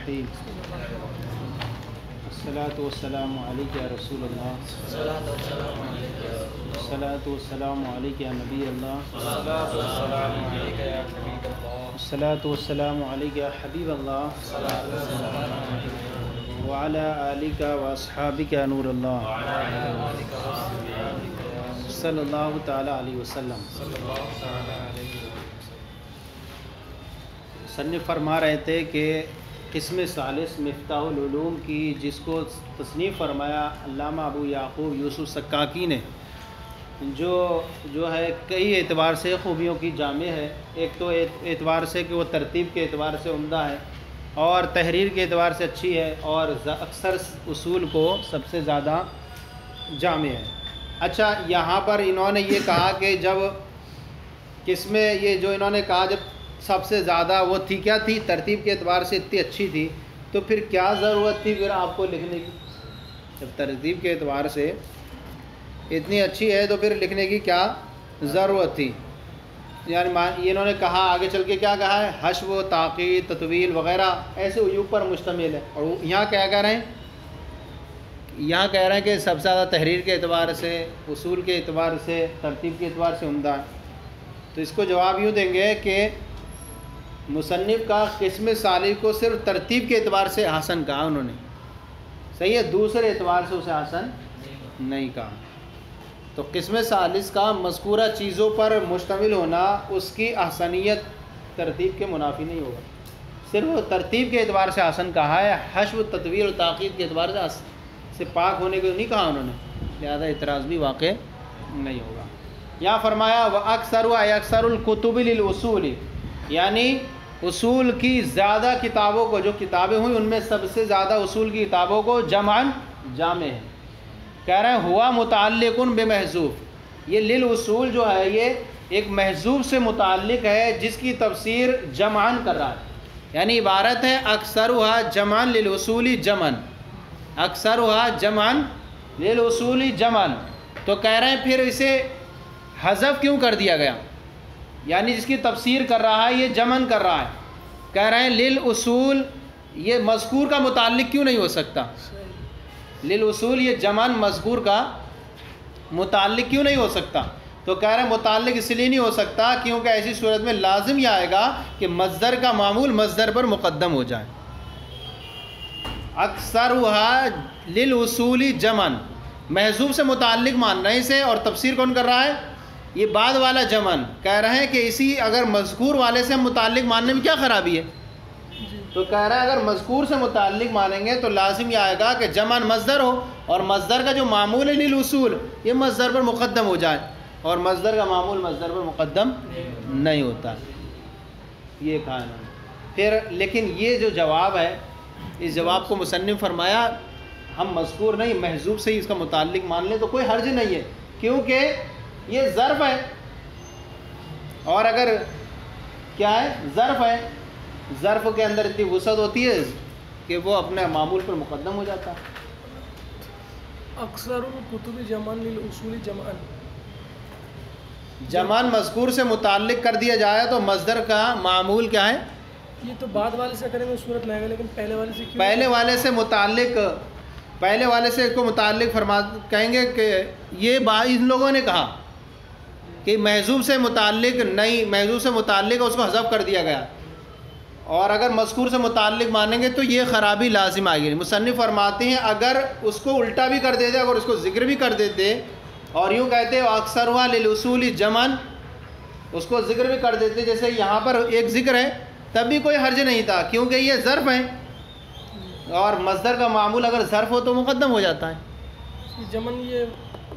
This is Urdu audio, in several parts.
الرحیم الصلاۃ والسلام علیک یا رسول اللہ، الصلاۃ والسلام علیک یا نبی اللہ، الصلاۃ والسلام علیک یا حبیب اللہ، وعلی آلک واصحابک یا نور اللہ، صلی اللہ تعالی علیہ وسلم۔ مصنف فرما رہے تھے کہ قسم ثالث مفتاح العلوم کی، جس کو تصنیف فرمایا علامہ ابو یعقوب یوسف سکاکی نے، جو ہے کئی اعتبار سے خوبیوں کی جامع ہے۔ ایک تو اعتبار سے کہ وہ ترتیب کے اعتبار سے عمدہ ہے، اور تحریر کے اعتبار سے اچھی ہے، اور اکثر اصول کو سب سے زیادہ جامع ہے۔ اچھا، یہاں پر انہوں نے یہ کہا کہ جب قسمیں یہ جو انہوں نے کہا جب سب سے زیادہ وہ تھی، کیا تھی؟ ترتیب کے اعتبار سے اتنی اچھی تھی، تو پھر کیا ضرورت تھی پھر آپ کو لکھنے کی؟ جب ترتیب کے اعتبار سے اتنی اچھی ہے تو پھر لکھنے کی کیا ضرورت تھی؟ یعنی انہوں نے کہا آگے چل کے کیا کہا ہے؟ حشو و تعقید تطویل وغیرہ ایسے عیوب پر مشتمل ہے، اور یہاں کیا کہہ رہے ہیں؟ یہاں کہہ رہے ہیں کہ سب سے زیادہ تحریر کے اعتبار سے، اصول کے اعتبار سے، ترتیب کے اعتبار سے عمدہ ہے۔ تو اس کو جواب یوں دیں گے کہ مصنف کا قسم ثالث کو صرف ترتیب کے اعتبار سے حسن کہا انہوں نے، صحیح ہے، دوسرے اعتبار سے اسے حسن نہیں کہا۔ تو قسم ثالث کا مذکورہ چیزوں پر مشتمل ہونا اس کی احسنیت ترتیب کے منافی نہیں ہوگا، صرف ترتیب کے اعتبار سے حسن کہا ہے، حشو تطویل و تعقید کے اعتبار سے پاک ہونے کو نہیں کہا انہوں نے، لہذا اعتراض بھی واقع نہیں ہوگا۔ یہاں فرمایا وَأَكْثَرُ اکثر الکتب للأصول، یعنی اصول کی زیادہ کتابوں کو، جو کتابیں ہوئیں ان میں سب سے زیادہ اصول کی کتابوں کو جمعاً جامع ہے۔ کہہ رہے ہیں ہوا متعلق بمحذوف، یہ للاصول جو ہے یہ ایک محذوف سے متعلق ہے جس کی تفسیر جمعاً کر رہا ہے، یعنی عبارت ہے اکثرها جمعاً للاصول جمعاً، اکثرها جمعاً للاصول جمعاً، تو کہہ رہے ہیں پھر اسے حذف کیوں کر دیا گیا؟ یعنی جس کی تفسیر کر رہا ہے یہ جمعاً کر رہا ہے، کہہ رہے ہیں للاصول، یہ مذکور کا متعلق کیوں نہیں ہو سکتا؟ للاصول یہ جمعاً مذکور کا متعلق کیوں نہیں ہو سکتا؟ تو کہہ رہے ہیں متعلق اس لیے نہیں ہو سکتا کیونکہ ایسی صورت میں لازم یہ آئے گا کہ مصدر کا معمول مصدر پر مقدم ہو جائے۔ اکثرها للاصول جمعاً، محذوف سے متعلق مان رہے اسے، اور تفسیر کون کر رہا ہے؟ یہ بعد والا جمعاً۔ کہہ رہے ہیں کہ اسی اگر مذکور والے سے متعلق ماننے میں کیا خرابی ہے؟ تو کہہ رہے ہیں اگر مذکور سے متعلق مانیں گے تو لازم یہ آئے گا کہ جمعاً مصدر ہو، اور مصدر کا جو معمول ہے للاصول یہ مصدر پر مقدم ہو جائے، اور مصدر کا معمول مصدر پر مقدم نہیں ہوتا، یہ کہا انہوں نے۔ پھر لیکن یہ جو جواب ہے، اس جواب کو مصنف فرمایا ہم مذکور نہیں محذوف سے ہی اس کا متعلق مان لیں تو کوئی حرج نہیں ہے، کیونکہ یہ ظرف ہے، اور اگر کیا ہے؟ ظرف ہے، ظرف کے اندر اتنی وسعت ہوتی ہے کہ وہ اپنے معمول پر مقدم ہو جاتا ہے۔ اکثر الکتب جمعاً للاصول جمعاً، جمعاً مذکور سے متعلق کر دیا جائے تو مصدر کا معمول کیا ہے؟ یہ تو بعد والے سے کریں گے صورت میں آئے گا، لیکن پہلے والے سے کیوں؟ پہلے والے سے متعلق، پہلے والے سے اس کو متعلق کہیں گے کہ یہ ان لوگوں نے کہا کہ محذوف سے متعلق نہیں، محذوف سے متعلق اس کو حذف کر دیا گیا، اور اگر مذکور سے متعلق مانیں گے تو یہ خرابی لازم آئے گی۔ مصنف فرماتے ہیں اگر اس کو الٹا بھی کر دیتے، اگر اس کو ذکر بھی کر دیتے اور یوں کہتے اکثرها للاصول جمعاً، اس کو ذکر بھی کر دیتے جیسے یہاں پر ایک ذکر ہے، تب بھی کوئی حرج نہیں تھا کیونکہ یہ ظرف ہے، اور مصدر کا معمول اگر ظرف ہو تو مقدم ہو جاتا ہے۔ جمعاً یہ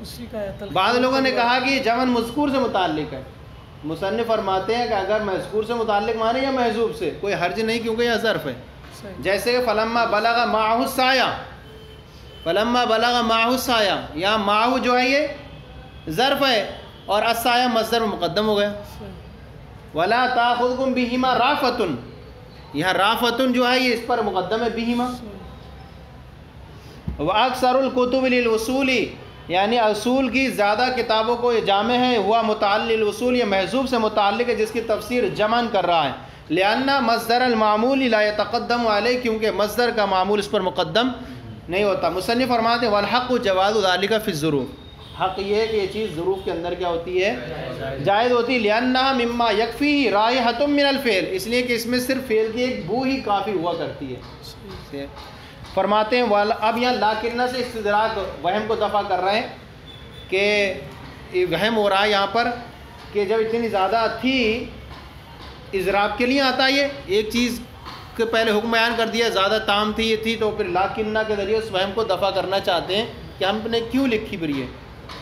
اسی کا ہے۔ بعض لوگوں نے کہا کہ یہ جمعاً مذکور سے متعلق ہے، مصنف فرماتے ہیں کہ اگر مذکور سے متعلق مانے یا محذوف سے کوئی حرج نہیں کیونکہ یہ ظرف ہے۔ جیسے کہ فلما بلغ معہ السعی، فلما بلغ معہ السعی، یہاں معہ جو ہے یہ ظرف ہے اور السعی مصدر مقدم ہو گیا۔ ولا تاخذکم بہما رافۃ، یہاں رافۃ جو ہے یہ اس پر مقدم ہے بہما۔ واکثر الکتب للاصول، یعنی اصول کی زیادہ کتابوں کو یہ جامع ہے، ہوا متعلق الاصول، یہ محذوف سے متعلق ہے جس کی تفسیر جمعاً کر رہا ہے، لأن مصدر المعمول لا يتقدم علیہ، کیونکہ مصدر کا معمول اس پر مقدم نہیں ہوتا۔ مصنف فرماتے ہیں والحق جواز ذلك فی الظروف، حق یہ ہے کہ یہ چیز ظروف کے اندر کیا ہوتی ہے؟ جائز ہوتی ہے۔ لأنها مما يكفيه رائحة من الفعل، اس لیے کہ اس میں صرف فعل کی ایک بو ہی کافی ہوا کرتی ہے۔ فرماتے ہیں اب یہاں لاکنہ سے استدراک وہم کو دفع کر رہے ہیں کہ وہم ہو رہا ہے یہاں پر کہ جب اتنی زیادہ تھی، اضراب کے لیے آتا ہے یہ ایک چیز کے پہلے حکم بیان کر دیا، زیادہ تام تھی یہ تھی، تو پھر لاکنہ کے ذریعے اس وہم کو دفع کرنا چاہتے ہیں کہ ہم نے کیوں لکھی پھر یہ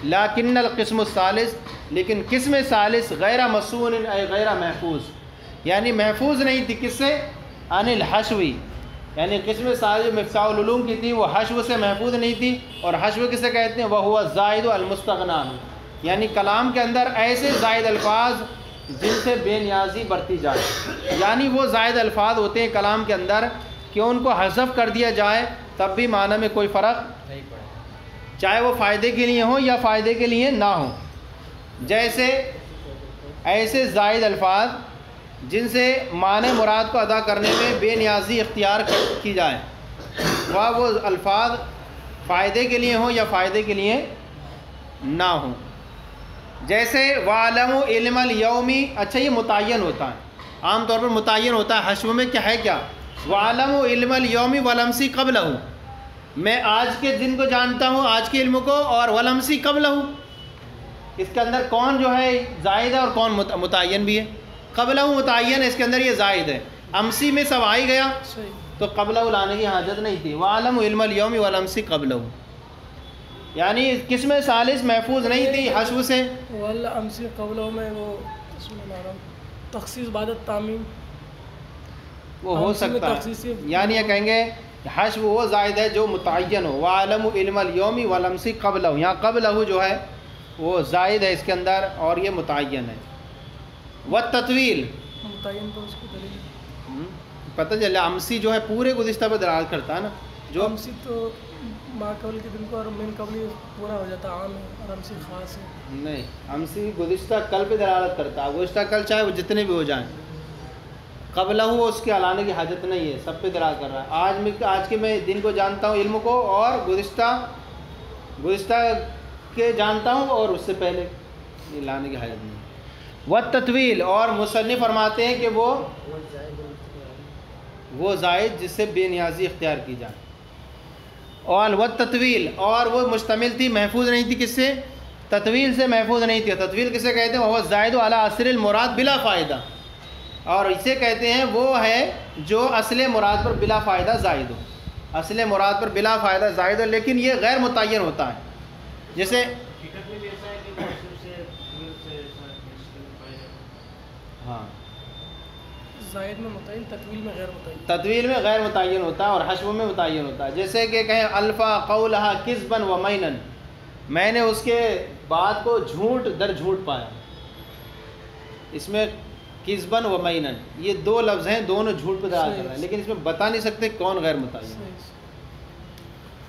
لاکن القسم الثالث، لیکن قسم ثالث غیر مصون اے غیر محفوظ، یعنی محفوظ نہیں تھی کس سے؟ عن الحشوی، یعنی قسم ثالث جو مفتاح العلوم کی تھی وہ حشو سے محفوظ نہیں تھی، اور حشو کسے کہتے ہیں؟ وہ زائد المستغنی عنہ، یعنی کلام کے اندر ایسے زائد الفاظ جن سے بے نیازی برتی جائے، یعنی وہ زائد الفاظ ہوتے ہیں کلام کے اندر کہ ان کو حذف کر دیا جائے تب بھی معنی میں کوئی فرق نہیں پڑے، چاہے وہ فائدے کے لیے ہوں یا فائدے کے لیے نہ ہوں۔ جیسے ایسے زائد الفاظ جن سے معنی مراد کو ادا کرنے میں بے نیازی اختیار کی جائے، خواہ وہ الفاظ فائدے کے لیے ہوں یا فائدے کے لیے نہ ہوں۔ جیسے وَعَلَمُ عِلْمَ الْيَوْمِ، اچھا یہ متعین ہوتا ہے، عام طور پر متعین ہوتا ہے، حشو میں کیا ہے کیا؟ وَعَلَمُ عِلْمَ الْيَوْمِ وَلَمْسِ قَبْلَهُ، میں آج کے دن کو جانتا ہوں، آج کے علم کو، اور وَلَمْسِ قَبْلَهُ، اس کے اندر کون جو ہے زائد ہے اور کون متعین بھی ہے؟ قبلہ متعین ہے، اس کے اندر یہ زائد ہے، امسی میں سب آئی گیا تو قبلہ لانے کی حاجت نہیں تھی۔ وَعَلَمُ عِلْمَ الْيَوْمِ وَلَمْسِ قَبْلَهُ، یعنی قسم ثالث محفوظ نہیں تھی حشو سے۔ والامسی قبلہ میں وہ تخصیص بعد التعمیم وہ ہو سکتا ہے، یعنی یہ کہیں گے حشو وہ زائد ہے جو متعین ہو، وَعَلَمُ عِلْمَ الْيَوْمِ وَلَمْسِ قَبْلَهُ، یہاں قبلہ جو ہے وہ زائد ہے اس کے اندر اور یہ متعین ہے۔ والتطویل، متعین تو اس کی دلیل پتہ چلا امسی جو ہے پورے گزشتہ پر دلالت کرتا ہے نا، جو امسی تو ما قبل کے دن کو اور من قبل پورا ہو جاتا عام ہے، اور امسی خاص ہے۔ نہیں، امسی گزشتہ کل پہ دلالت کرتا ہے، گزشتہ کل چاہے وہ جتنے بھی ہو جائیں، قبلہ اس کے علانے کی حاجت نہیں ہے، سب پہ دلالت کر رہا ہے۔ آج کے میں دن کو جانتا ہوں علم کو، اور گزشتہ کے جانتا ہوں اور اس سے پہلے یہ لانے کی حاجت نہیں ہے۔ والتطویل، اور مصنف فرماتے ہیں کہ وہ زائد جس سے بے نیازی اختیار کی جائے، اور والتطویل، اور وہ مشتمل تھی محفوظ نہیں تھی کس سے؟ تطویل سے محفوظ نہیں تھی۔ تطویل کسے کہتے ہیں؟ وہ زائد علی اصل المراد بلا فائدہ، اور اسے کہتے ہیں وہ ہے جو اصل مراد پر بلا فائدہ زائد ہو، اصل مراد پر بلا فائدہ زائد ہو، لیکن یہ غیر متعین ہوتا ہے۔ جیسے ہاں زائد میں متعین، تطویل میں غیر متعین، تطویل میں غیر متعین ہوتا ہے اور حشو میں متعین ہوتا ہے۔ جیسے کہ کہیں الفا قولہا کذبا و مینن، میں نے اس کے بات کو جھوٹ در جھوٹ پایا، اس میں کذبا و مینن یہ دو لفظ ہیں، دونوں جھوٹ پہ دلالت کر رہے ہیں، لیکن اس میں بتا نہیں سکتے کون غیر متعین ہے۔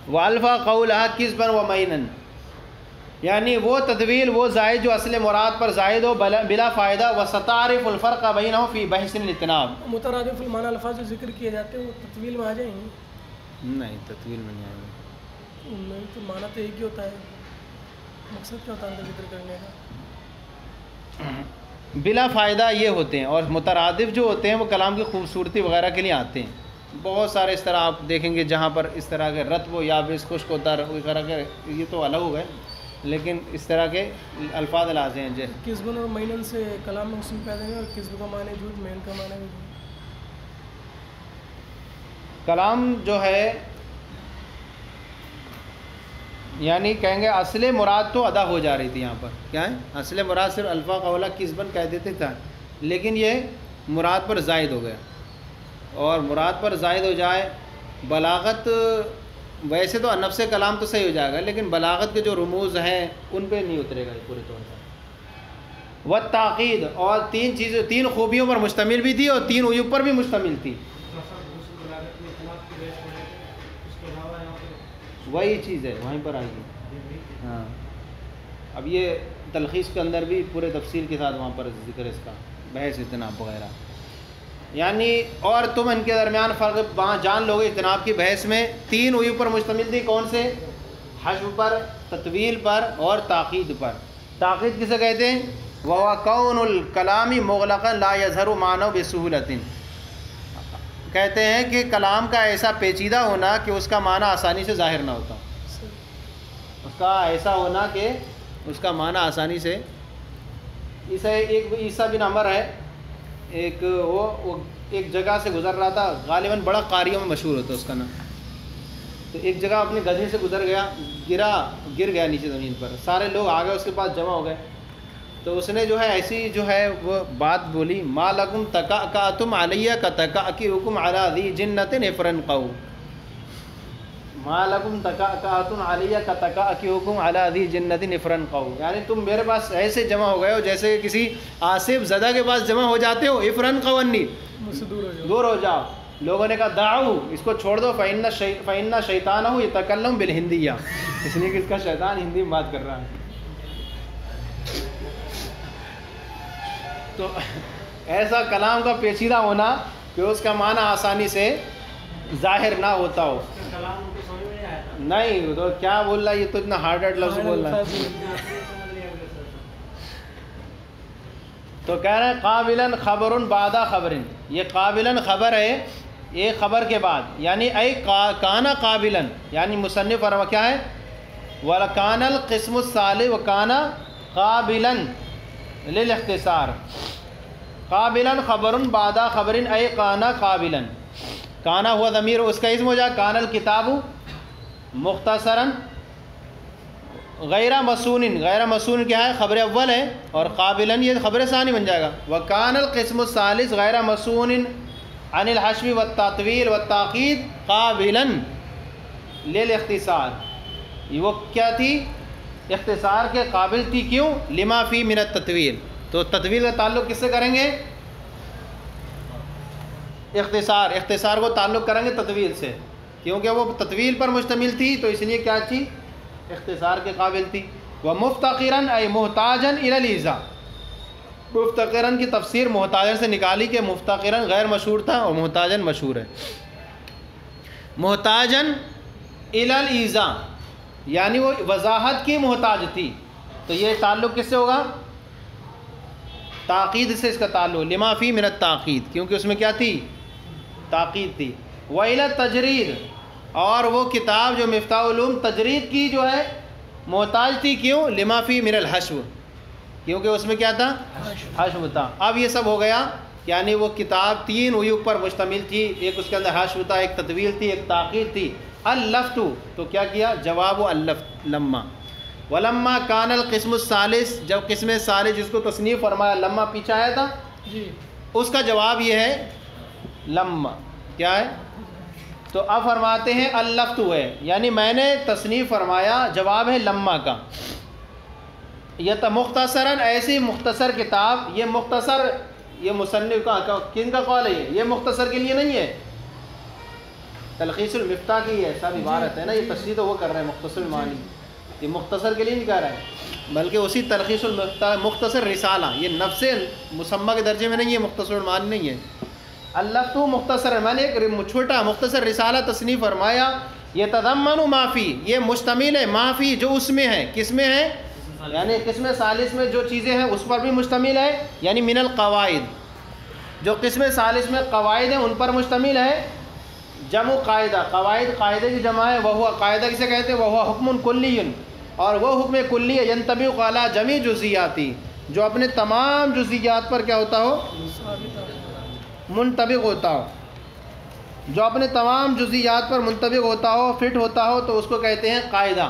والفا قولہا کذبا و مینن، یعنی وہ تطویل وہ زائد جو اصل مراد پر زائد ہو بلا فائدہ، وستعرف الفرق بینہ فی بحث الاجتناب، مترادف المعنی الفاظ جو ذکر کیے جاتے ہیں وہ تطویل میں آ جائیں گے؟ نہیں، تطویل میں نہیں آئیں گے، ان میں تو معنی تو ایک ہی ہوتا ہے، مقصد کیا ہوتا ہے ان کا ذکر کرنے کا؟ بلا فائدہ یہ ہوتے ہیں، اور مترادف جو ہوتے ہیں وہ کلام کی خوبصورتی وغیرہ کے لیے آتے ہیں۔ بہت سارے اس طرح آپ دیکھیں گے جہاں پر اس طرح کے رطب و یابس، خشک و تر اس طرح کے، یہ تو الگ ہو گئے، لیکن اس طرح کے الفاظ لازم ہیں۔ جیسے کذبن اور مینن سے کلام میں حسن پیدا ہے، اور کذب کا معنی جھوٹ، مین کا معنی بھی جھوٹ۔ کلام جو ہے یعنی کہیں گے اصل مراد تو ادا ہو جا رہی تھی، یہاں پر کیا ہے اصل مراد صرف الفا قولہ کذبن کہہ دیتے تھا، لیکن یہ مراد پر زائد ہو گیا، اور مراد پر زائد ہو جائے بلاغت، ویسے تو نفس کلام تو صحیح ہو جائے گا، لیکن بلاغت کے جو رموز ہیں ان پہ نہیں اترے گا یہ پورے طور پر۔ والتعقید، اور تین خوبیوں پر مشتمل بھی تھی اور تین عیوب پر بھی مشتمل تھی، وہی چیز ہے وہیں پر آئے گی۔ ہاں، اب یہ تلخیص کے اندر بھی پورے تفصیل کے ساتھ وہاں پر ذکر اس کا، بحث اجتناب وغیرہ۔ یعنی اور تم ان کے درمیان فرق جان لوگے اجتناب کی بحث میں 3 عیوب پر مشتمل تھی. کون سے؟ حذف پر، تطویل پر اور تاکید پر. تاکید کسے کہتے ہیں؟ وَهُوَ كَوْنُ الْكَلَامِ مُغْلَقًا لَا يَظْهَرُ مَعْنَهُ بِسُهُولَةٍ. کہتے ہیں کہ کلام کا ایسا پیچیدہ ہونا کہ اس کا معنی آسانی سے ظاہر نہ ہوتا. اس کا ایسا ہونا کہ اس کا معنی آسانی سے. اسے ایک عیسیٰ بن عمر ہے، وہ ایک جگہ سے گزر رہا تھا، غالباً بڑا قاریوں میں مشہور ہوتا ہے اس کا نام. تو ایک جگہ اپنے گدھے سے گزر گیا، گر گیا نیچے زمین پر. سارے لوگ آ گئے، اس کے پاس جمع ہو گئے. تو اس نے جو ہے ایسی جو ہے وہ بات بولی، ما لکم تکأکأتم علیہ کتکأکئکم علی ذی جنۃ افرنقوا. ما لکم تکأکأتم علیہ کتکأکئکم علی ذی جنۃ افرنقوا. یعنی تم میرے پاس ایسے جمع ہو گئے ہو جیسے کسی آصف زدہ کے پاس جمع ہو جاتے ہو. افرنقوا انی، دور ہو جاؤ. لوگوں نے کہا دعو، اس کو چھوڑ دو، فإن شیطانہ یتکلم بالہندیہ، اس لیے کہ اس کا شیطان ہندی میں بات کر رہا ہے. تو ایسا کلام کا پیچیدہ ہونا کہ اس کا معنی آسانی سے ظاہر نہ ہوتا ہو. نہیں تو کیا بول رہا ہے، یہ تو اتنا ہارڈ لفظ بول رہا ہے. تو کہہ رہے ہیں قابلاً خبر بعد خبر. یہ قابلاً خبر ہے ایک خبر کے بعد، یعنی اے کانا قابلاً، یعنی مصنف فرما کیا ہے، وَلَكَانَ الْقِسْمُ الثَّالِثُ وَكَانَ قابلاً للاختصار. قابلاً خبر بعد خبر اے کانا قابلاً. کانا ہوا ضمیر، اس کا اسم ہو جائے کان الکتاب مختصراً غیر مسون. غیر مسون کیا ہے؟ خبر اول ہے، اور قابلاً یہ خبر ثانی بن جائے گا. وکان القسم الثالث غیر مسون عن الحشو والتطویل والتاکید قابلاً للاختصار. وہ کیا تھی؟ اختصار کے قابل تھی. کیوں؟ لما فی من التطویل. تو تطویل کا تعلق کس سے کریں گے؟ اختصار کو تعلق کریں گے تطویل سے، کیونکہ وہ تطویل پر مشتمل تھی تو اس لیے کیا تھی؟ اختصار کے قابل تھی. ومفتقراً ای محتاجاً الی الایضاح. مفتقراً کی تفسیر محتاجاً سے نکالی کہ مفتقراً غیر مشہور تھا اور محتاجاً مشہور ہے. محتاجاً الی الایضاح یعنی وہ وضاحت کی محتاج تھی. تو یہ تعلق کس سے ہوگا؟ تاکید سے اس کا تعلق. لما فی من التاکید، کیونکہ اس میں کیا تھی؟ تاکید تھی. وإلی التجرید، اور وہ کتاب جو مفتاح العلوم تجرید کی جو ہے محتاج تھی. کیوں؟ لما فی من الحشو، کیونکہ اس میں کیا تھا؟ حشو تھا. اب یہ سب ہو گیا، یعنی وہ کتاب 3 عیوب پر مشتمل تھی. ایک اس کے اندر حشو تھا، ایک تطویل تھی، ایک تاکید تھی. اللفت، تو کیا کیا؟ جواب اللفت لما. ولما کان القسم الثالث، جب قسم ثالث جس کو تصنیف فرمایا لما پیچھے آیا تھا، اس کا جواب یہ ہے لما. کیا ہے؟ تو اب فرماتے ہیں اللفت ہے، یعنی میں نے تصنیف فرمایا، جواب ہے لما کا. یہ مختصراً ایسی مختصر کتاب، یہ مختصر، یہ مصنف کا کن کا قول ہے؟ یہ مختصر کے لیے نہیں ہے، تلخیص المفتاح کی ہے سب عبارت ہے نا. یہ تشریح تو وہ کر رہے ہیں مختصر المعانی، یہ مختصر کے لیے نہیں کہہ رہا ہے، بلکہ اسی تلخیص المفتاح مختصر رسالہ، یہ نفس مسمى کے درجے میں نہیں ہے، مختصر المعانی نہیں ہے. اللفظ مختصر ہے، میں نے ایک چھوٹا مختصر رسالہ تصنیف فرمایا. یہ تضمن ما فی، یہ مشتمل ہے ما فی جو اس میں ہے. کس میں ہے؟ یعنی قسم ثالث میں جو چیزیں ہیں اس پر بھی مشتمل ہے، یعنی من القواعد، جو قسم ثالث میں قواعد ہیں ان پر مشتمل ہے. جمع قاعدہ، قواعد قاعدے کی جمع ہے. وہ قاعدہ کسے کہتے ہیں؟ وہ حکم کلی، اور وہ حکم کلی ہے ینطبق علی جمیع جزیاتی، جو اپنے تمام جزیات پر کیا ہوتا ہو؟ منطبق ہوتا ہو. جو اپنے تمام جزیات پر منطبق ہوتا ہو، فٹ ہوتا ہو، تو اس کو کہتے ہیں قاعدہ.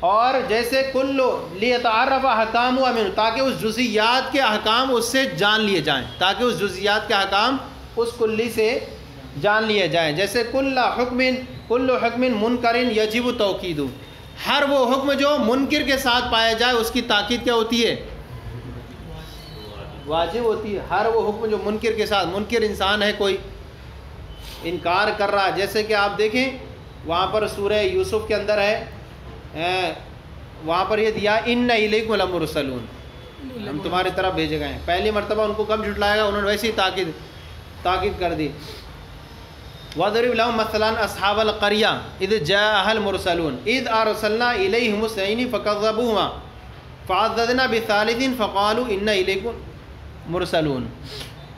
اور جیسے کلو لیتعرف احکام منہ، تاکہ اس جزیات کے احکام اس سے جان لیے جائیں، تاکہ اس جزیات کے احکام اس کلی سے جان لیے جائیں. جیسے کل حکم منکر یجب توکید، ہر وہ حکم جو منکر کے ساتھ پایا جائے اس کی تاکید کیا ہوتی ہے؟ واجب ہوتی ہے. ہر وہ حکم جو منکر کے ساتھ، منکر انسان ہے کوئی انکار کر رہا ہے، جیسے کہ آپ دیکھیں وہاں پر سورہ یوسف کے اندر ہے، وہاں پر یہ دیا ان الیکم لمرسلون، ہم تمہاری طرف بھیجے گئے ہیں. پہلی مرتبہ ان کو کب جھٹلایا گا؟ انہوں نے ویسی تاکید. تاکید کر دی. وَضْرِبْ لَهُمْ مَثَلًا أَصْحَابَ الْقَرْيَةِ إِذْ جَاءَهَا الْمُرْسَلُونَ إِذْ أَرْسَلْنَا إِلَيْهِمُ اثْنَيْنِ فَكَذَّبُوهُمَا فَعَزَّزْنَا بِثَالِثٍ فَقَالُوا إِنَّا إِلَيْكُمْ مُرْسَلُونَ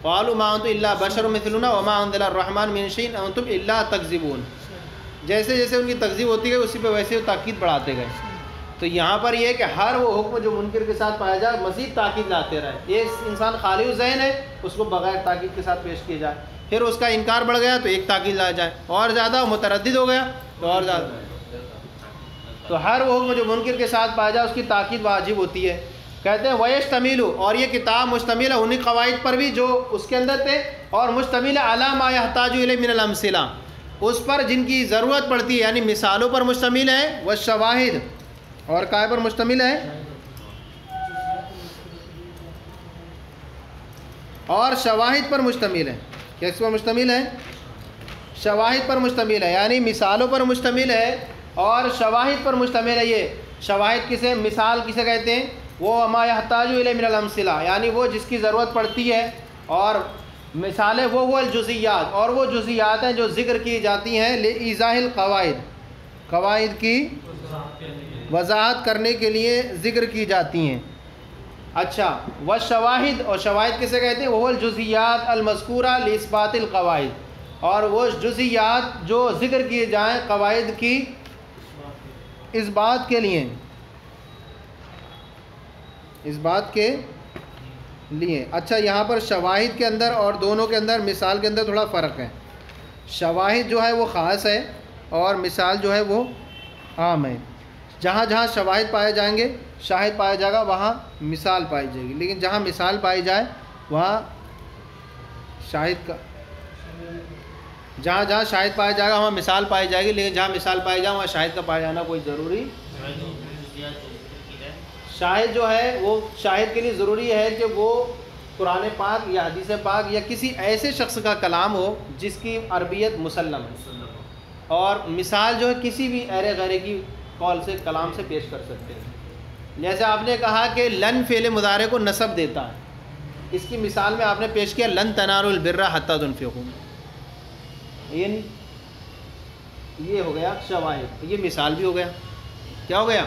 قَالُوا مَا أَنْتُمْ إِلَّا بَشَرٌ مِثْلُنَا وَمَا أَنزَلَ الرَّحْمَنُ مِنْ شَيْءٍ أَنْتُمْ إِلَّا تَكْذِبُونَ. جیسے جیسے ان کی تکذیب ہوتی گئی اسی پہ ویسے وہ تاکید بڑھاتے گئے. تو یہاں پر یہ ہے کہ ہر وہ حکم جو منکر کے ساتھ پایا جائے مزید تاکید لاتے رہے. یہ انسان خالی ذہن ہے اس کو بغیر تاکید کے ساتھ پیش کیا جائے. پھر اس کا انکار بڑھ گیا تو ایک تاکید لا جائے, اور زیادہ متردد ہو گیا تو اور زیادہ. تو ہر وہ حکم جو منکر کے ساتھ پایا جائے اس کی تاکید واجب ہوتی ہے. کہتے ہیں وَيَشْتَمِلُ, اور یہ کتاب مشتمل ہے انہی قواعد پر بھی جو اس کے اندر تھے, اور مشتمل ہے عَلَى مَا يَحْتَاجُ إِلَيْهِ مِنَ الْأَمْثِلَةِ, اس پر جن کی ضرورت پڑتی ہے, یعنی مثالوں پر مشتمل ہے. وَالشَّوَاہِدِ, اور کائے پر مشتمل ہے, اور شواہد پر مشتمل ہے. کس پر مشتمل ہے؟ شواہد پر مشتمل ہے, یعنی مثالوں پر مشتمل ہے اور شواہد پر مشتمل ہے. یہ شواہد کسے, مثال کسے کہتے ہیں؟ وہ ما یحتاج الیہ من الامثلہ, یعنی وہ جس کی ضرورت پڑتی ہے, اور مثالیں وہ الجزیات, اور وہ جزیات ہیں جو ذکر کی جاتی ہیں لإیضاح القواعد, قواعد کی وضاحت کرنے کے لیے ذکر کی جاتی ہیں. اچھا, والشواہد, اور شواہد کسے کہتے ہیں؟ وہ الجزیات المذکورہ لاثبات القواعد, اور وہ جزیات جو ذکر کیے جائیں قواعد کی اس بات کے لیے, اس بات کے لیے. اچھا, یہاں پر شواہد کے اندر اور دونوں کے اندر, مثال کے اندر تھوڑا فرق ہے. شواہد جو ہے وہ خاص ہے اور مثال جو ہے وہ عام ہے. جہاں جہاں شواہد پائے جائیں گے, شاہد پایا جائے گا, وہاں مثال پائی جائے گی. لیکن جہاں مثال پائی جائے وہاں شاہد کا, جہاں جہاں شاہد پایا جائے گا وہاں مثال پائی جائے گی, لیکن جہاں مثال پائی جائے وہاں شاہد کا پایا جانا کوئی ضروری. شاہد جو ہے وہ شاہد کے لیے ضروری ہے کہ وہ قرآن پاک یا حدیث پاک یا کسی ایسے شخص کا کلام ہو جس کی عربیت مسلم ہے, اور مثال جو ہے کسی بھی ایرے غیرے کی قول سے, کلام سے پیش کر سکتے ہیں. جیسے آپ نے کہا کہ لن فعل مضارع کو نصب دیتا ہے, اس کی مثال میں آپ نے پیش کیا لن تنالوا البر حتی تنفقوا. یہ ہو گیا شواہد, یہ مثال بھی ہو گیا. کیا ہو گیا؟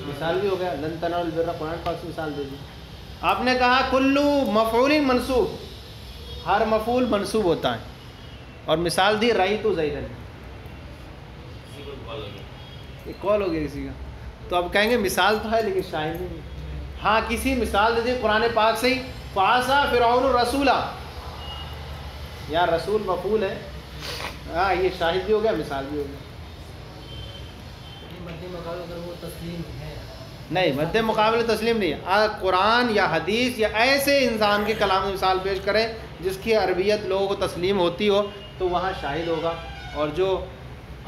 مثال بھی ہو گیا. لن تنالوا البر قرآن پاک سے مثال دے دی. آپ نے کہا کلو مفعول منصوب, ہر مفعول منصوب ہوتا ہے, اور مثال دی رأیت زیدن. ایک کال ہو گیا کسی کا, تو اب کہیں گے مثال تو ہے لیکن شاہد نہیں. ہاں, کسی مثال دے دی قرآن پاک سے ہی, فعصا فرعون الرسول, یا رسول مفعول ہے, ہاں یہ شاہد بھی ہو گیا مثال بھی ہو گیا. نہیں, مد مقابل تسلیم نہیں. قرآن یا حدیث یا ایسے انسان کے کلام میں مثال پیش کریں جس کی عربیت لوگوں کو تسلیم ہوتی ہو تو وہاں شاہد ہوگا, اور جو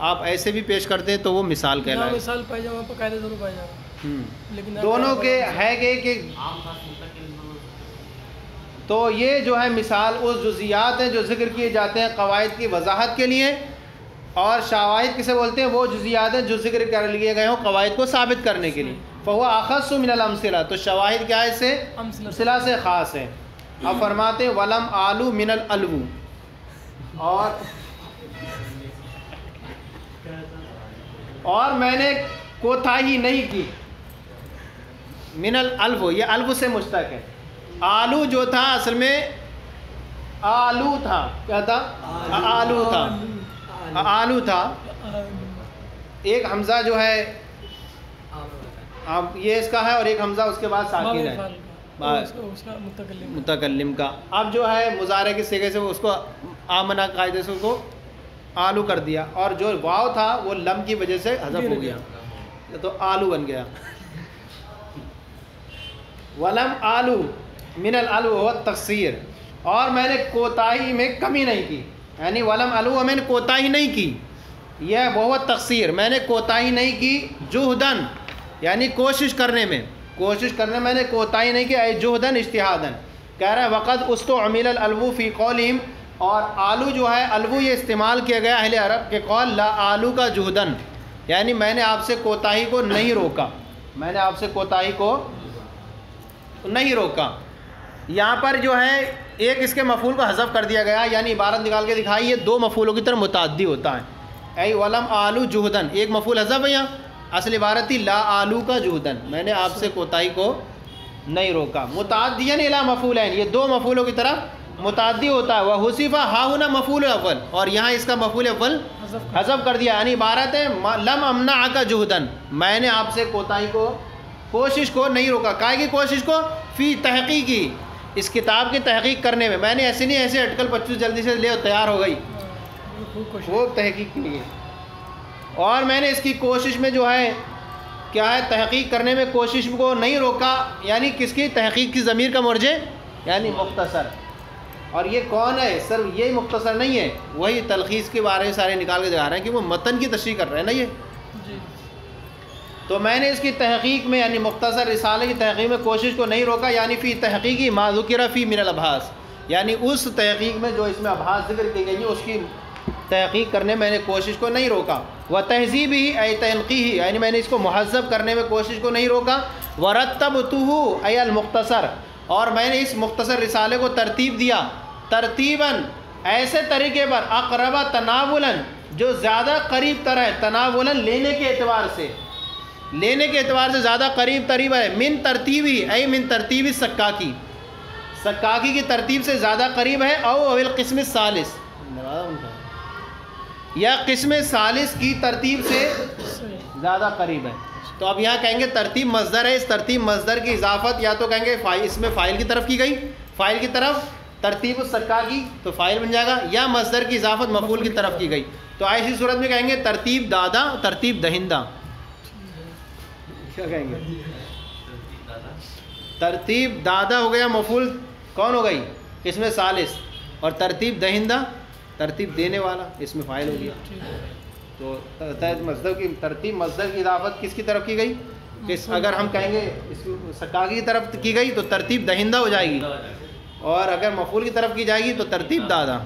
آپ ایسے بھی پیش کرتے ہیں تو وہ مثال کہلائے. مثال پائی جائے وہاں پر قاعدہ ضرور پایا جائے, لیکن دونوں کے ہے کہ تو یہ جو ہے مثال اس جزیات ہیں جو ذکر کیے جاتے ہیں قواعد کی وضاحت کے لیے, اور شواہد کسے بولتے ہیں؟ وہ جزیات ہیں جو ذکر کر لیے گئے ہوں قواعد کو ثابت کرنے کے لیے. فهو اخص من الامثلہ, تو شواہد کیا ہے؟ اس سے امثلہ سے خاص ہے. اب فرماتے ہیں ولم آلو من الالو, اور میں نے کوتاہی نہیں کی. من الالو, یہ الو سے مشتق ہے. آلو جو تھا اصل میں آلو تھا, کیا تھا؟ آلو تھا, آلو تھا. ایک حمزہ جو ہے اب یہ اس کا ہے, اور ایک حمزہ اس کے بعد ساکن ہے متکلم کا. اب جو ہے مضارع کے صیغے سے اس کو آمنہ قاعدے سے اس کو آلو کر دیا, اور جو واو تھا وہ لم کی وجہ سے حذف ہو گیا تو آلو بن گیا. ولم آلو من الالو ہو تقصیر, اور میں نے کوتاہی میں کمی نہیں کی, یعنی ولم الو میں نے کوتاہی نہیں کی, یہ بہت تقصیر, میں نے کوتاہی نہیں کی. جہدن یعنی کوشش کرنے میں میں نے کوتاہی نہیں کی. اے جہدن اجتہادن, کہہ رہا ہے وقت استعمل الالو فی قولہم, اور آلو جو ہے الو یہ استعمال کیا گیا اہل عرب کے قول لا آلو کا جہدن, یعنی میں نے آپ سے کوتاہی کو نہیں روکا, میں نے آپ سے کوتاہی کو نہیں روکا. یہاں پر جو ہے ایک اس کے مفعول کو حذف کر دیا گیا، یعنی عبارت نکال کے دکھائی، یہ دو مفعولوں کی طرف متعدی ہوتا ہے۔ اے ولم آلو جہدن، ایک مفعول حذف ہے، یہاں اصل عبارت تھی لا آلو کا جہدن، میں نے آپ سے کوتاہی کو نہیں روکا۔ متعدین الی مفعولین، یہ دو مفعولوں کی طرف متعدی ہوتا ہے۔ وحذف ہا ہنا مفعول اول، اور یہاں اس کا مفعول اول حذف کر دیا، یعنی عبارت ہے لم امنعک جہدن، میں نے آپ سے کوتاہی کو، کوشش کو نہیں روکا۔ کائے کی کوشش کو؟ فی تحقیقی، اس کتاب کی تحقیق کرنے میں، میں نے ایسے نہیں ایسے اٹکل پچوس جلدی سے لے تیار ہو گئی، وہ تحقیق کے لیے، اور میں نے اس کی کوشش میں جو ہے کیا ہے تحقیق کرنے میں کوشش کو نہیں روکا، یعنی کس کی تحقیق کی ضمیر کا مرجع یعنی مختصر۔ اور یہ کون ہے؟ سر یہ مختصر نہیں ہے، وہی تلخیص کے بارے میں سارے نکال کے دکھا رہے ہیں کہ وہ متن کی تشریح کر رہے ہیں نا یہ۔ تو میں نے اس کی تحقیق میں یعنی مختصر رسالے کی تحقیق میں کوشش کو نہیں روکا، یعنی فی تحقیقی ما ذکر فی من الابحاث، یعنی اس تحقیق میں جو اس میں ابحاث ذکر کی گئی ہیں اس کی تحقیق کرنے میں نے کوشش کو نہیں روکا۔ و تہذیب ہی اے تنقیح، یعنی میں نے اس کو مہذب کرنے میں کوشش کو نہیں روکا۔ ورتبتہ اے المختصر، اور میں نے اس مختصر رسالے کو ترتیب دیا، ترتیباً ایسے طریقے پر اقرب تناولاً جو زیادہ قریب تر ہے، تناولاً لینے کے اعتبار سے، لینے کے اعتبار سے زیادہ قریب ترین ہے، من ترتیبی اے من ترتیبی سکاکی، سکاکی کی ترتیب سے زیادہ قریب ہے، او القسم الثالث، یا قسم ثالث کی ترتیب سے زیادہ قریب ہے۔ تو اب یہاں کہیں گے ترتیب مصدر ہے، اس ترتیب مصدر کی اضافت یا تو کہیں گے اس میں فاعل کی طرف کی گئی، فاعل کی طرف ترتیب السکاکی تو فاعل بن جائے گا، یا مصدر کی اضافت مفعول کی طرف کی گئی، تو ایسی صورت میں کہیں گے ترتیب دادا، ترتیب دہندہ، کیا کہیں گے؟ ترتیب دادا ہو گیا مفعول، کون ہو گئی؟ قسم ثالث، اور ترتیب دہندہ ترتیب دینے والا، اس میں فاعل ہو گیا۔ تو مصدر کی ترتیب مصدر کی اضافت کس کی طرف کی گئی؟ اگر ہم کہیں گے اس سکاکی کی طرف کی گئی تو ترتیب دہندہ ہو جائے گی، اور اگر مفعول کی طرف کی جائے گی تو ترتیب دادا۔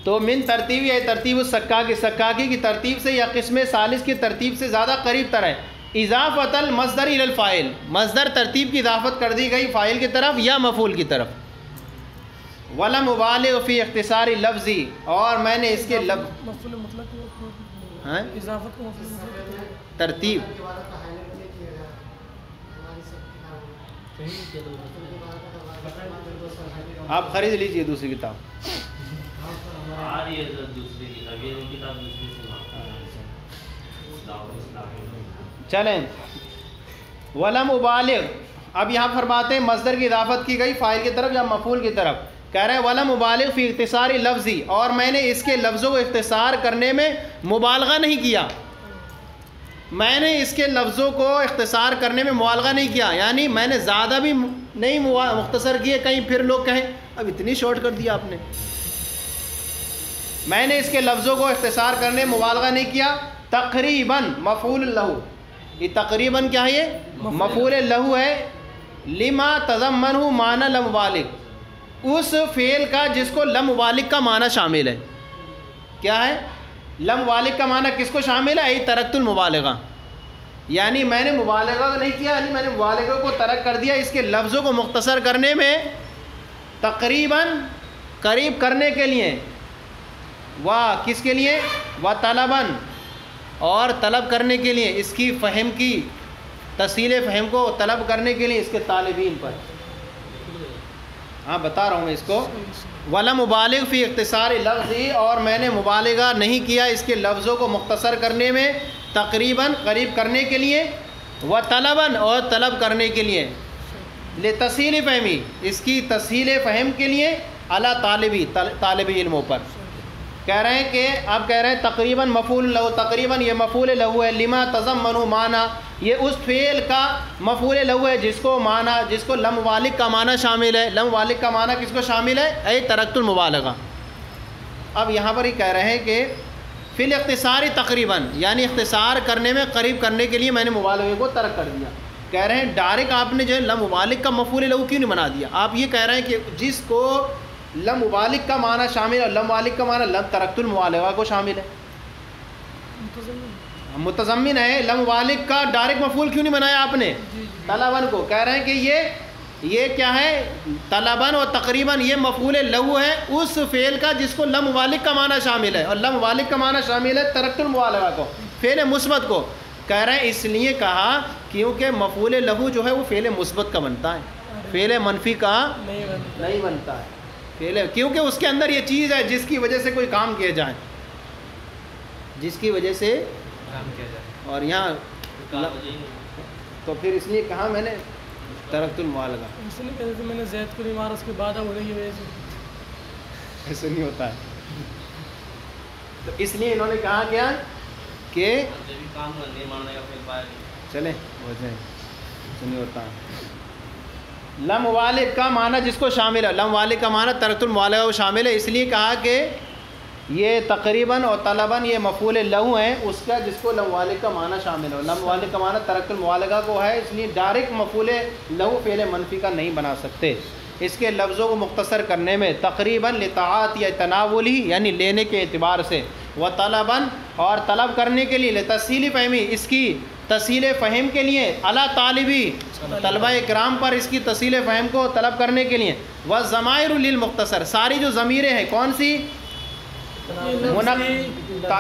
تو من ترتیب یا ترتیب السکاکی، سکاکی کی ترتیب سے یا قسم ثالث کی ترتیب سے زیادہ قریب تر ہے۔ اضافت المصدر الی الفاعل، مصدر ترتیب کی اضافت کر دی گئی فاعل کی طرف یا مفعول کی طرف۔ ولم ابالغ فی اختصار لفظی، اور میں نے اس کے مفعول مطلق اضافت کو مفعول مطلق ترتیب آپ خرید لیجئے دوسری کتاب، چلیں ولم ابالغ، اب یہاں فرماتے ہیں مصدر کی اضافت کی گئی فاعل کی طرف یا مفعول کی طرف، کہہ رہے ہیں ولم مبالغ فی اختصار لفظی، اور میں نے اس کے لفظوں کو اختصار کرنے میں مبالغہ نہیں کیا، میں نے اس کے لفظوں کو اختصار کرنے میں مبالغہ نہیں کیا، یعنی میں نے زیادہ بھی نہیں مختصر کیے، کہیں پھر لوگ کہیں اب اتنی شارٹ کر دیا آپ نے۔ میں نے اس کے لفظوں کو اختصار کرنے میں مبالغہ نہیں کیا۔ تقریباً مفعول لہو، یہ تقریباً کیا ہے؟ یہ مفعول لہو ہے، لما تضمنہ معنی لمبالغ، اس فعل کا جس کو لمبالغ کا معنی شامل ہے۔ کیا ہے لمبالغ کا معنی؟ کس کو شامل ہے؟ ای ترکت المبالغہ، یعنی میں نے مبالغہ نہیں کیا، یعنی میں نے مبالغہ کو ترک کر دیا، اس کے لفظوں کو مختصر کرنے میں تقریباً قریب کرنے کے لیے، کس کے لیے؟ طلباً، اور طلب کرنے کے لیے، اس کی فہم کی تحصیل فہم کو طلب کرنے کے لیے اس کے طالبین پر۔ ہاں بتا رہا ہوں میں اس کو، ولم مبالغ فی اختصار لفظی، اور میں نے مبالغہ نہیں کیا اس کے لفظوں کو مختصر کرنے میں تقریباً قریب کرنے کے لیے، طلباً، اور طلب کرنے کے لیے، لتسہیل فہمی، اس کی تسہیل فہم کے لیے، علی طالب علموں پر۔ کہہ رہے ہیں کہ آپ کہہ رہے ہیں تقریباً مفعول لہو، تقریباً یہ مفعول لہو ہے، لما تضمنہ معنی، یہ اس فعل کا مفعول لہو ہے جس کو معنی، جس کو لمبالغ کا معنی شامل ہے۔ لمبالغ کا معنی کس کو شامل ہے؟ اے ترکت المبالغہ۔ اب یہاں پر ہی کہہ رہے ہیں کہ فی الاختصار تقریباً، یعنی اختصار کرنے میں قریب کرنے کے لیے میں نے مبالغے کو ترک کر دیا۔ کہہ رہے ہیں ڈائریکٹ آپ نے جو ہے لمبالغ کا مفعول لہو کیوں نہیں بنا دیا؟ آپ یہ کہہ رہے ہیں کہ جس کو لمبالغ کا معنی شامل ہے، اور لمبالغ کا معنی ترکت المبالغہ کو شامل ہے، متضمن ہے، لمبالغ کا ڈائریکٹ مفعول کیوں نہیں بنایا آپ نے؟ طلباً کو۔ کہہ رہے ہیں کہ یہ یہ کیا ہے؟ طلباً و تقریباً یہ مفعول لہو ہے اس فعل کا جس کو لم مبالغ کا معنی شامل ہے، اور لم مبالغ کا معنی شامل ہے ترکت المبالغہ کو، فعل مثبت کو۔ کہہ رہے ہیں اس لیے کہا کیونکہ مفعول لہو جو ہے وہ فعل مثبت کا بنتا ہے، فعل منفی کا نہیں بنتا ہے، فعل، کیونکہ اس کے اندر یہ چیز ہے جس کی وجہ سے کوئی کام کیا جائے، جس کی وجہ سے کام کیا جائے، اور یہاں تو پھر اس لیے کہا میں نے ترکت المبالغہ۔ اس لیے کہتے تھے میں نے زید کو نہیں مارا اس کے بعد اب ہونے کی وجہ سے، ایسے نہیں ہوتا ہے، تو اس لیے انہوں نے کہا کیا کہ کام نہیں ماننے کا پھر پائے چلیں ہو جائے، ایسے نہیں ہوتا ہے۔ لم مبالغ کا معنی جس کو شامل ہے، لم مبالغ کا معنی ترکت المبالغہ کو شامل ہے، اس لیے کہا کہ یہ تقریباً اور طلباً یہ مفعول لہو ہیں اس کا جس کو لم مبالغ کا معنی شامل ہو۔ لم مبالغ کا معنی ترکت المبالغہ کو ہے، اس لیے ڈائریکٹ مفعول لہو فعل منفی کا نہیں بنا سکتے۔ اس کے لفظوں کو مختصر کرنے میں تقریباً لطاعت یا تناولی یعنی لینے کے اعتبار سے، و طلباً اور طلب کرنے کے لیے، لتسہیل فہمی اس کی تسہیل فہم کے لیے، علی طالبی طلبہ کرام پر اس کی تسہیل فہم کو طلب کرنے کے لیے، و ضمائر للمختصر ساری جو ضمیریں ہیں کون سی؟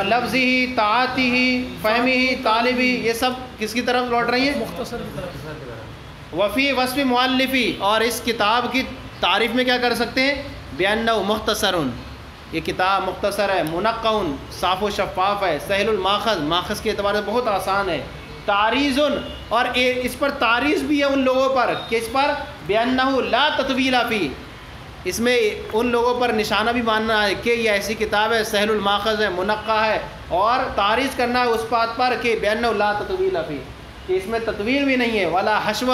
لفظی ہی، طاعتی ہی، فہمی ہی، طالبی، یہ سب کس کی طرف لوٹ رہی ہیں؟ مختصر کی طرف۔ وفی وصف مؤلفی اور اس کتاب کی تعریف میں کیا کر سکتے ہیں؟ بأنہ مختصر، یہ کتاب مختصر ہے، منقع صاف و شفاف ہے، سہل الماخذ ماخذ کے اعتبار سے بہت آسان ہے، تعریض اور اس پر تعریض بھی ہے ان لوگوں پر، کس پر؟ بأنہ لا تطویل فی، اس میں ان لوگوں پر نشانہ بھی ماننا ہے کہ یہ ایسی کتاب ہے، سہل الماخذ ہے، منقع ہے، اور تعریض کرنا ہے اس بات پر کہ بأنہ لا تطویل فی، کہ اس میں تطویل بھی نہیں ہے، ولا حشو،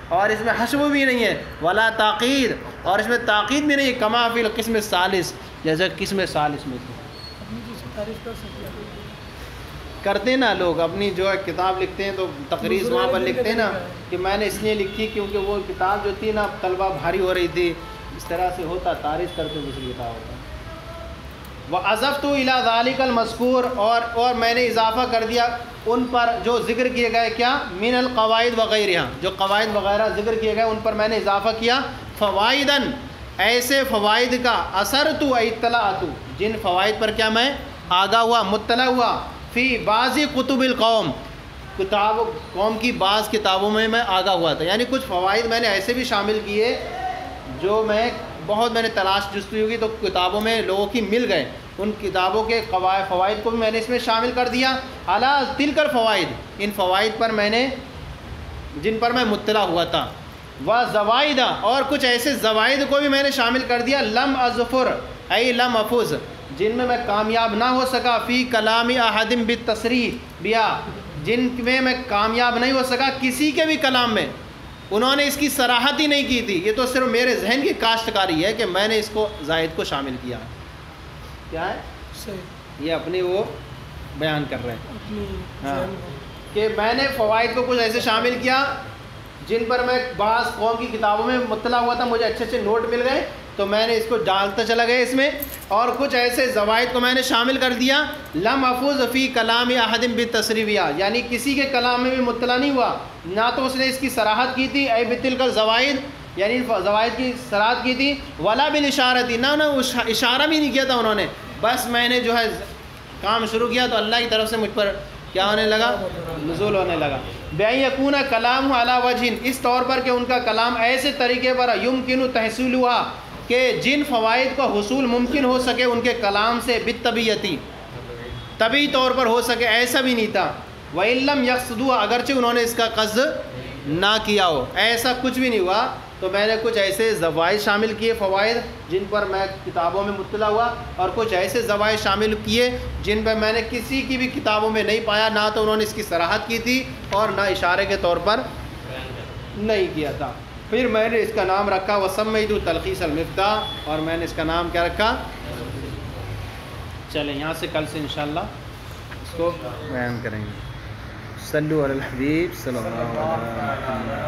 اور اس میں حشو بھی نہیں ہے، ولا تاقید، اور اس میں تاقید بھی نہیں ہے، کما فی القسم الثالث، جیسے قسم ثالث میں تھے۔ اپنی چیز کی تعریف کر سکتے ہیں، کرتے نا لوگ اپنی جو ہے کتاب لکھتے ہیں تو تقریر وہاں پر لکھتے ہیں نا کہ میں نے اس لیے لکھی کیونکہ وہ کتاب جو تھی نا طلبہ بھاری ہو رہی تھی، اس طرح سے ہوتا، تعریف کرتے دوسری کتاب ہوتا۔ وَأَضَفْتُ إِلَى ذَلِكَ الْمَذْكُورِ اور میں نے اضافہ کر دیا ان پر جو ذکر کیے گئے، کیا؟ من القواعد وغیرہ، جو قواعد وغیرہ ذکر کیے گئے ان پر میں نے اضافہ کیا، فوائدن ایسے فوائد کا، اثرت اطلاعت جن فوائد پر کیا میں آگاہ ہوا، مطلع ہوا، فی بعض کتب القوم قوم کی بعض کتابوں میں آگاہ ہوا تھا، یعنی کچھ فوائد میں نے ایسے بھی شامل کیے جو میں نے تلاش جستجو کی تو کتابوں میں لوگوں کی مل گئے، ان کتابوں کے فوائد کو بھی میں نے اس میں شامل کر دیا، اعلیٰ تلک الفوائد ان فوائد پر میں نے جن پر میں مطلع ہوا تھا، و زوائد اور کچھ ایسے زوائد کو بھی میں نے شامل کر دیا، لم اظفر ای لم افوز جن میں کامیاب نہ ہو سکا، فی کلام احد بالتصریح بیا جن میں کامیاب نہیں ہو سکا کسی کے بھی کلام میں، انہوں نے اس کی صراحت ہی نہیں کی تھی، یہ تو صرف میرے ذہن کی کاشتکاری ہے کہ میں نے اس کو زائد کو شامل کیا، کیا ہے صحیح، یہ اپنی وہ بیان کر رہے ہیں اپنی ہاں ذہن کو۔ کہ میں نے فوائد کو کچھ ایسے شامل کیا جن پر میں بعض قوم کی کتابوں میں مطلع ہوا تھا، مجھے اچھے اچھے نوٹ مل گئے تو میں نے اس کو ڈالتا چلا گیا اس میں، اور کچھ ایسے زوائد کو میں نے شامل کر دیا، لم افوز فی کلام احد بالتصریح یعنی کسی کے کلام میں بھی مطلع نہیں ہوا، نہ تو اس نے اس کی صراحت کی تھی، اے بتلک الزوائد یعنی زوائد کی صراحت کی تھی، ولا بالاشارتی نہ اشارہ بھی نہیں کیا تھا انہوں نے، بس میں نے جو ہے کام شروع کیا تو اللہ کی طرف سے مجھ پر کیا ہونے لگا، نزول ہونے لگا، بأن یکون کلام علی وجہ اس طور پر کہ ان کا کلام ایسے طریقے پر یمکن تحصیلها کہ جن فوائد کا حصول ممکن ہو سکے ان کے کلام سے بالطبیعتی طبعی طور پر ہو سکے، ایسا بھی نہیں تھا، وَإِن لَمْ يَقْصِدُوا اگرچہ انہوں نے اس کا قصد نہ کیا ہو، ایسا کچھ بھی نہیں ہوا، تو میں نے کچھ ایسے زوائد شامل کیے فوائد جن پر میں کتابوں میں مطلع ہوا، اور کچھ ایسے زوائد شامل کیے جن پر میں نے کسی کی بھی کتابوں میں نہیں پایا، نہ تو انہوں نے اس کی صراحت کی تھی اور نہ اشارے کے طور پر نہیں کیا تھا۔ پھر میں نے اس کا نام رکھا وَسَمَّيْتُ تلخیص المفتاح، اور میں نے اس کا نام کیا رکھا، چلیں یہاں سے کل سے انشاءاللہ اس کو بیان کریں گے۔ صلو علی الحبیب صلی اللہ علیہ وسلم۔